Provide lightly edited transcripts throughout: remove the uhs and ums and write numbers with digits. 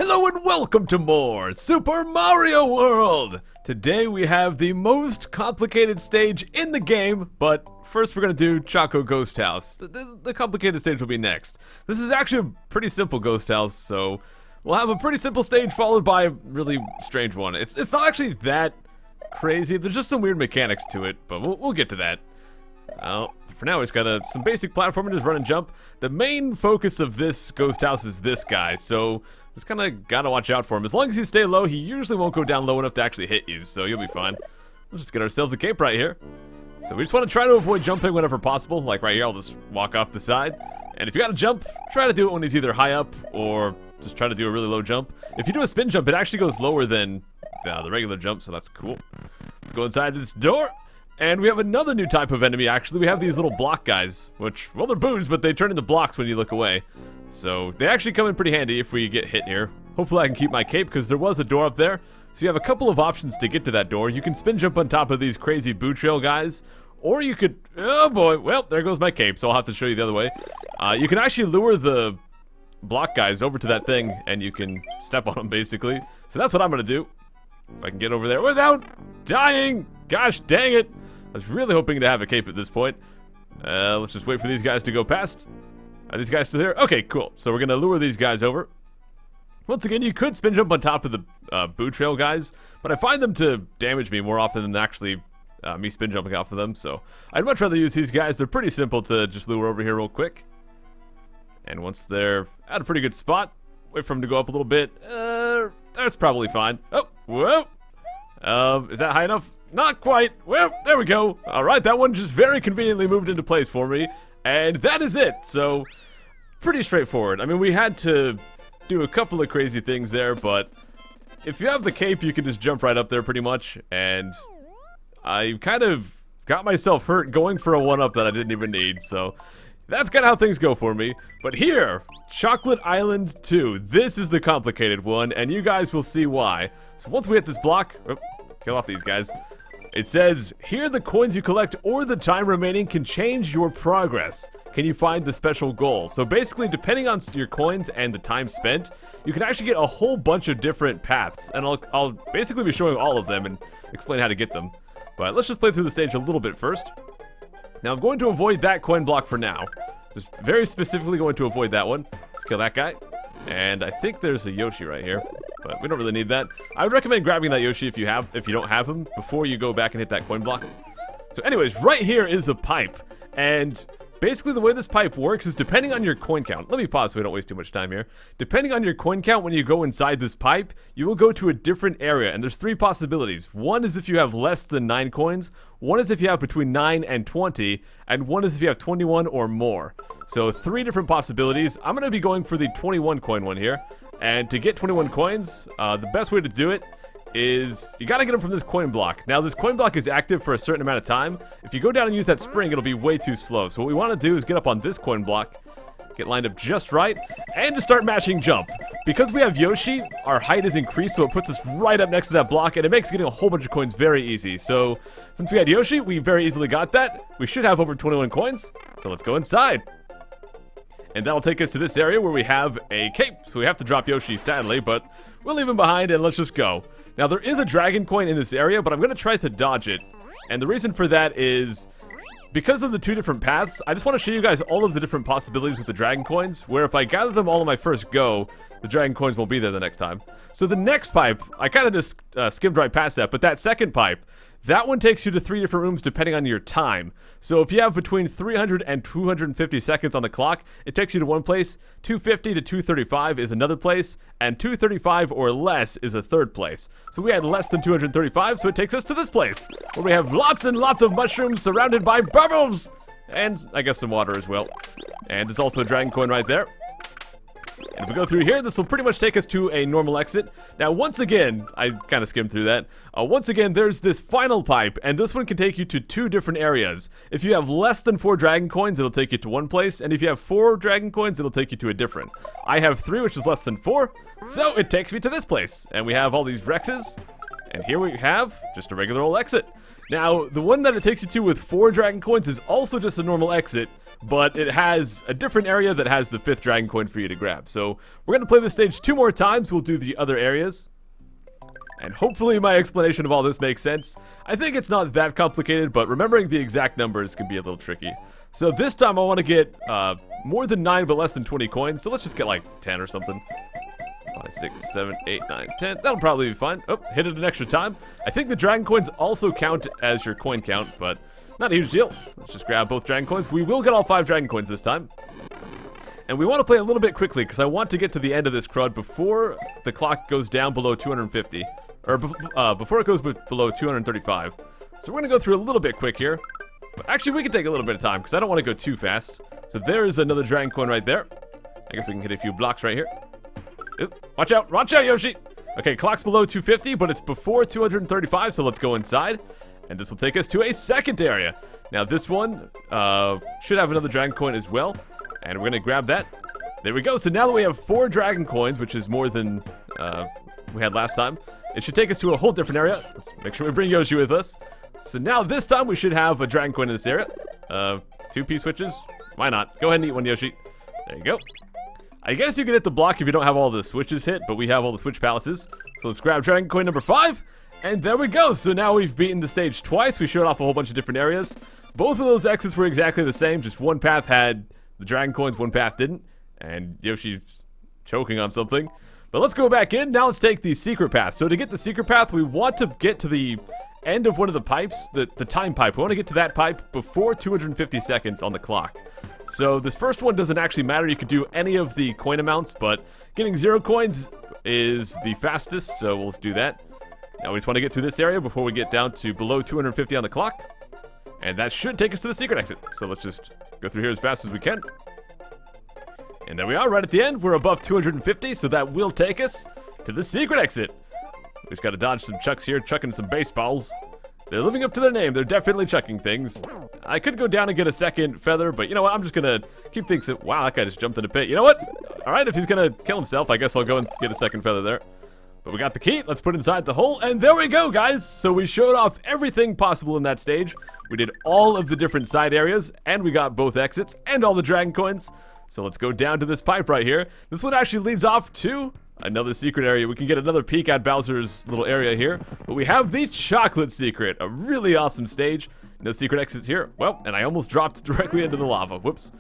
Hello and welcome to more Super Mario World! Today we have the most complicated stage in the game, but first we're gonna do Choco Ghost House. The complicated stage will be next. This is actually a pretty simple ghost house, so we'll have a pretty simple stage followed by a really strange one. It's not actually that crazy, there's just some weird mechanics to it, but we'll get to that. For now, it's got some basic platforming, just run and jump. The main focus of this ghost house is this guy, so just kind of gotta watch out for him. As long as you stay low, he usually won't go down low enough to actually hit you, so you'll be fine. We'll just get ourselves a cape right here. So we just want to try to avoid jumping whenever possible. Like right here, I'll just walk off the side. And if you gotta jump, try to do it when he's either high up or just try to do a really low jump. If you do a spin jump, it actually goes lower than the regular jump, so that's cool. Let's go inside this door. And we have another new type of enemy, actually. We have these little block guys, which, well, they're boos, but they turn into blocks when you look away. So they actually come in pretty handy if we get hit here. Hopefully I can keep my cape, because there was a door up there. So you have a couple of options to get to that door. You can spin jump on top of these crazy boo trail guys, or you could, oh boy, well, there goes my cape, so I'll have to show you the other way. You can actually lure the block guys over to that thing, and you can step on them, basically. So that's what I'm going to do. If I can get over there without dying. Gosh dang it. I was really hoping to have a cape at this point. Let's just wait for these guys to go past. Are these guys still here? Okay, cool. So we're going to lure these guys over. Once again, you could spin jump on top of the boo trail guys, but I find them to damage me more often than actually me spin jumping off of them. So I'd much rather use these guys. They're pretty simple to just lure over here real quick. And once they're at a pretty good spot, wait for them to go up a little bit. That's probably fine. Oh, whoa. Is that high enough? Not quite. Well, there we go. Alright, that one just very conveniently moved into place for me. And that is it. So, pretty straightforward. I mean, we had to do a couple of crazy things there, but if you have the cape, you can just jump right up there pretty much. And I kind of got myself hurt going for a one-up that I didn't even need. So, that's kind of how things go for me. But here, Chocolate Island 2. This is the complicated one, and you guys will see why. So once we hit this block... Oh, kill off these guys. It says, here the coins you collect or the time remaining can change your progress. Can you find the special goal? So basically, depending on your coins and the time spent, you can actually get a whole bunch of different paths. And I'll basically be showing all of them and explain how to get them. But let's just play through the stage a little bit first. Now I'm going to avoid that coin block for now. Just very specifically going to avoid that one. Let's kill that guy. And I think there's a Yoshi right here, but we don't really need that. I would recommend grabbing that Yoshi if you don't have him before you go back and hit that coin block. So anyways, right here is a pipe, and basically the way this pipe works is depending on your coin count. Let me pause so we don't waste too much time here. Depending on your coin count, when you go inside this pipe, you will go to a different area, and there's three possibilities. One is if you have less than 9 coins, one is if you have between 9 and 20, and one is if you have 21 or more. So 3 different possibilities. I'm going to be going for the 21 coin one here, and to get 21 coins, the best way to do it is you gotta get them from this coin block. Now this coin block is active for a certain amount of time. If you go down and use that spring, it'll be way too slow. So what we want to do is get up on this coin block, get lined up just right, and to start mashing jump. Because we have Yoshi, our height is increased, so it puts us right up next to that block, and it makes getting a whole bunch of coins very easy. So since we had Yoshi, we very easily got that. We should have over 21 coins, so let's go inside. And that'll take us to this area where we have a cape. So we have to drop Yoshi, sadly, but we'll leave him behind and let's just go. Now, there is a dragon coin in this area, but I'm going to try to dodge it. And the reason for that is because of the 2 different paths, I just want to show you guys all of the different possibilities with the dragon coins, where if I gather them all on my first go, the dragon coins won't be there the next time. So the next pipe, I kind of just skimmed right past that, but that second pipe, that one takes you to 3 different rooms depending on your time. So if you have between 300 and 250 seconds on the clock, it takes you to one place, 250 to 235 is another place, and 235 or less is a third place. So we had less than 235, so it takes us to this place, where we have lots and lots of mushrooms surrounded by bubbles! And I guess some water as well. And there's also a dragon coin right there. And if we go through here, this will pretty much take us to a normal exit. Now, once again, I kind of skimmed through that. Once again, there's this final pipe, and this one can take you to 2 different areas. If you have less than 4 dragon coins, it'll take you to one place, and if you have 4 dragon coins, it'll take you to a different. I have 3, which is less than 4, so it takes me to this place. And we have all these Rexes, and here we have just a regular old exit. Now, the one that it takes you to with 4 dragon coins is also just a normal exit, but it has a different area that has the 5th dragon coin for you to grab. So we're going to play this stage 2 more times. We'll do the other areas. And hopefully my explanation of all this makes sense. I think it's not that complicated, but remembering the exact numbers can be a little tricky. So this time I want to get more than 9 but less than 20 coins. So let's just get like 10 or something. 5, 6, 7, 8, 9, 10. That'll probably be fine. Oh, hit it an extra time. I think the dragon coins also count as your coin count, but not a huge deal. Let's just grab both dragon coins. We will get all 5 dragon coins this time. And we want to play a little bit quickly because I want to get to the end of this CRUD before the clock goes down below 250. Or before it goes below 235. So we're going to go through a little bit quick here. But actually, we can take a little bit of time because I don't want to go too fast. So there's another dragon coin right there. I guess we can hit a few blocks right here. Oop, watch out, Yoshi! Okay, clock's below 250, but it's before 235, so let's go inside. And this will take us to a second area. Now this one should have another dragon coin as well. And we're going to grab that. There we go. So now that we have 4 dragon coins, which is more than we had last time, it should take us to a whole different area. Let's make sure we bring Yoshi with us. So now this time we should have a dragon coin in this area. 2 P-switches. Why not? Go ahead and eat one, Yoshi. There you go. I guess you can hit the block if you don't have all the switches hit, but we have all the switch palaces. So let's grab dragon coin number 5. And there we go. So now we've beaten the stage twice. We showed off a whole bunch of different areas. Both of those exits were exactly the same. Just one path had the dragon coins, one path didn't. And Yoshi's choking on something. But let's go back in. Now let's take the secret path. So to get the secret path, we want to get to the end of one of the pipes, the time pipe. We want to get to that pipe before 250 seconds on the clock. So this first one doesn't actually matter. You could do any of the coin amounts, but getting 0 coins is the fastest, so let's do that. Now we just want to get through this area before we get down to below 250 on the clock. And that should take us to the secret exit. So let's just go through here as fast as we can. And there we are, right at the end. We're above 250, so that will take us to the secret exit. We just gotta dodge some chucks here, chucking some baseballs. They're living up to their name. They're definitely chucking things. I could go down and get a second feather, but you know what? I'm just gonna keep things... Wow, that guy just jumped in a pit. You know what? Alright, if he's gonna kill himself, I guess I'll go and get a second feather there. But we got the key. Let's put it inside the hole, and there we go, guys! So we showed off everything possible in that stage. We did all of the different side areas, and we got both exits, and all the dragon coins. So let's go down to this pipe right here. This one actually leads off to another secret area. We can get another peek at Bowser's little area here. But we have the chocolate secret, a really awesome stage. No secret exits here. Well, and I almost dropped directly into the lava. Whoops.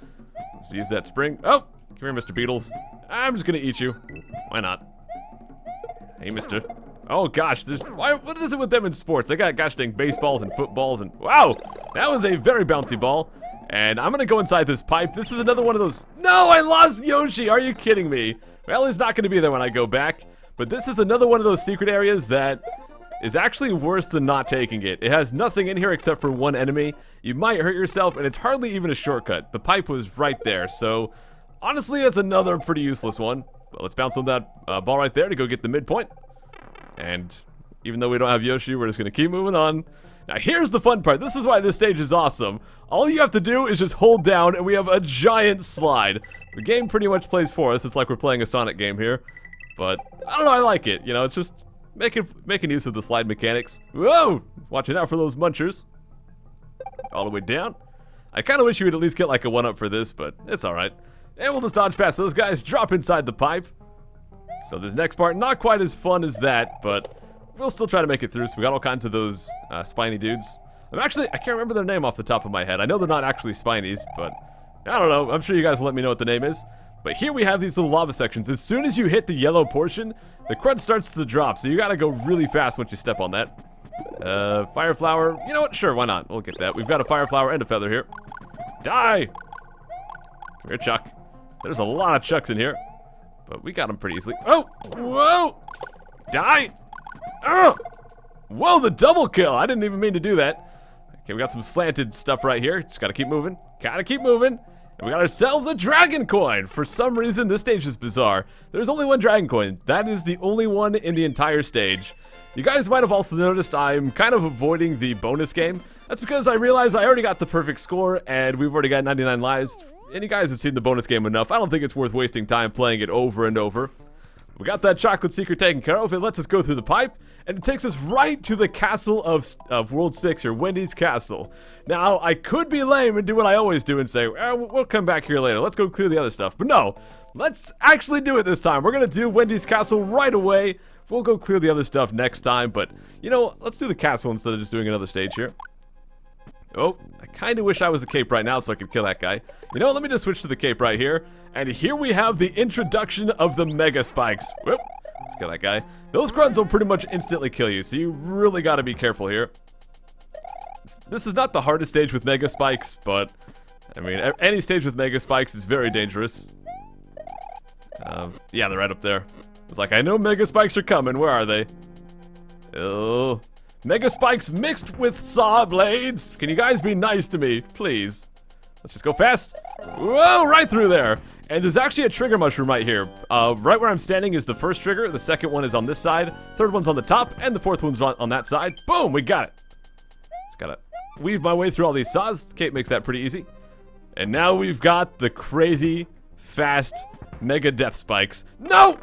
Let's use that spring. Oh, come here, Mr. Beetles. I'm just gonna eat you. Why not? Hey, mister. Oh gosh, what is it with them in sports? They got gosh dang baseballs and footballs and wow, that was a very bouncy ball. And I'm gonna go inside this pipe. This is another one of those. No, I lost Yoshi. Are you kidding me? Well, he's not gonna be there when I go back. But this is another one of those secret areas that is actually worse than not taking it. It has nothing in here except for one enemy. You might hurt yourself, and it's hardly even a shortcut. The pipe was right there, so honestly, it's another pretty useless one. But let's bounce on that ball right there to go get the midpoint. And even though we don't have Yoshi, we're just gonna keep moving on. Now here's the fun part. This is why this stage is awesome. All you have to do is just hold down and we have a giant slide. The game pretty much plays for us. It's like we're playing a Sonic game here. But I don't know, I like it. You know, it's just making use of the slide mechanics. Whoa! Watching out for those munchers. All the way down. I kind of wish you would at least get like a 1-up for this, but it's alright. And we'll just dodge past those guys, drop inside the pipe. So this next part, not quite as fun as that, but we'll still try to make it through. So we got all kinds of those spiny dudes. I can't remember their name off the top of my head. I know they're not actually spinies, but I don't know. I'm sure you guys will let me know what the name is. But here we have these little lava sections. As soon as you hit the yellow portion, the CRUD starts to drop. So you gotta go really fast once you step on that. Fire flower. You know what? Sure, why not? We'll get that. We've got a fire flower and a feather here. Die! Come here, Chuck. There's a lot of Chucks in here. But we got them pretty easily. Oh! Whoa! Die! Oh! Whoa, the double kill! I didn't even mean to do that. Okay, we got some slanted stuff right here. Just gotta keep moving. Gotta keep moving. And we got ourselves a dragon coin. For some reason, this stage is bizarre. There's only one dragon coin. That is the only one in the entire stage. You guys might have also noticed I'm kind of avoiding the bonus game. That's because I realized I already got the perfect score, and we've already got 99 lives. And you guys have seen the bonus game enough. I don't think it's worth wasting time playing it over and over. We got that chocolate secret taken care of. It lets us go through the pipe, and it takes us right to the castle of World 6 here, Wendys Castle. Now, I could be lame and do what I always do and say, we'll come back here later. Let's go clear the other stuff. But no, let's actually do it this time. We're going to do Wendys Castle right away. We'll go clear the other stuff next time. But, you know, let's do the castle instead of just doing another stage here. Oh, I kind of wish I was a cape right now so I could kill that guy. You know, let me just switch to the cape right here. And here we have the introduction of the Mega Spikes. Whoop, let's kill that guy. Those CRUDs will pretty much instantly kill you, so you really got to be careful here. This is not the hardest stage with Mega Spikes, but, I mean, any stage with Mega Spikes is very dangerous. Yeah, they're right up there. It's like, I know Mega Spikes are coming. Where are they? Oh, Mega Spikes mixed with saw blades. Can you guys be nice to me, please? Let's just go fast. Whoa, right through there. And there's actually a trigger mushroom right here. Right where I'm standing is the first trigger. The second one is on this side. Third one's on the top. And the fourth one's on that side. Boom, we got it. Just gotta weave my way through all these saws. Kate makes that pretty easy. And now we've got the crazy, fast, Mega Death Spikes. No!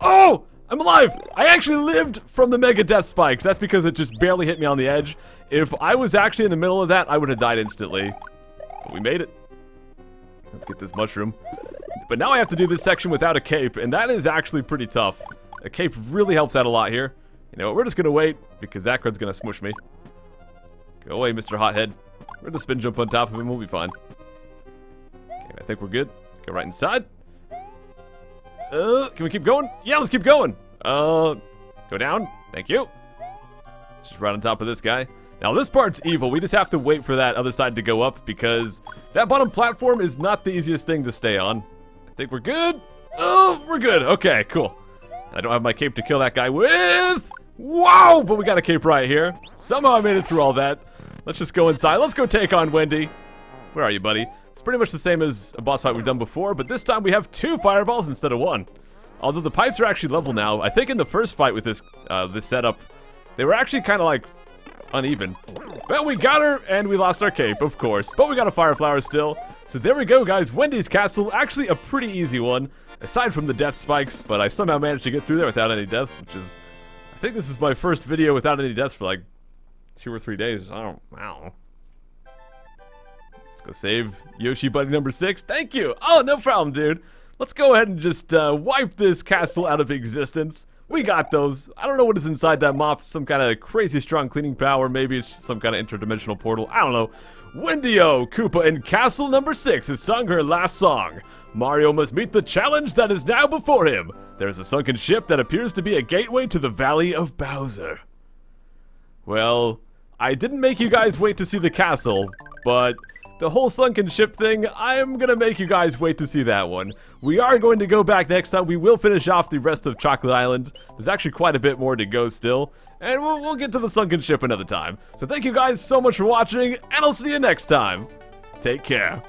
Oh! I'm alive! I actually lived from the Mega Death Spikes. That's because it just barely hit me on the edge. If I was actually in the middle of that, I would have died instantly. But we made it. Let's get this mushroom. But now I have to do this section without a cape, and that is actually pretty tough. A cape really helps out a lot here. You know what, we're just gonna wait, because that CRUD's gonna smush me. Go away, Mr. Hothead. We're gonna spin jump on top of him, we'll be fine. Okay, I think we're good. Go right inside. Can we keep going? Yeah, let's keep going. Go down. Thank you. Just right on top of this guy. Now, this part's evil. We just have to wait for that other side to go up because that bottom platform is not the easiest thing to stay on. I think we're good. Oh, we're good. Okay, cool. I don't have my cape to kill that guy with. Wow, but we got a cape right here. Somehow I made it through all that. Let's just go inside. Let's go take on Wendy. Where are you, buddy? It's pretty much the same as a boss fight we've done before, but this time we have 2 fireballs instead of 1. Although the pipes are actually level now. I think in the first fight with this this setup, they were actually kind of like uneven. But we got her, and we lost our cape, of course. But we got a fire flower still. So there we go, guys. Wendys Castle, actually a pretty easy one, aside from the death spikes. But I somehow managed to get through there without any deaths, which is... I think this is my first video without any deaths for like 2 or 3 days. I don't know. Let's go save Yoshi Buddy number 6. Thank you. Oh, no problem, dude. Let's go ahead and just wipe this castle out of existence. We got those. I don't know what is inside that mop. Some kind of crazy strong cleaning power. Maybe it's some kind of interdimensional portal. I don't know. Wendy-O, Koopa, and Castle number 6 has sung her last song. Mario must meet the challenge that is now before him. There is a sunken ship that appears to be a gateway to the Valley of Bowser. Well, I didn't make you guys wait to see the castle, but... the whole sunken ship thing, I'm gonna make you guys wait to see that one. We are going to go back next time. We will finish off the rest of Chocolate Island. There's actually quite a bit more to go still. And we'll get to the sunken ship another time. So thank you guys so much for watching, and I'll see you next time. Take care.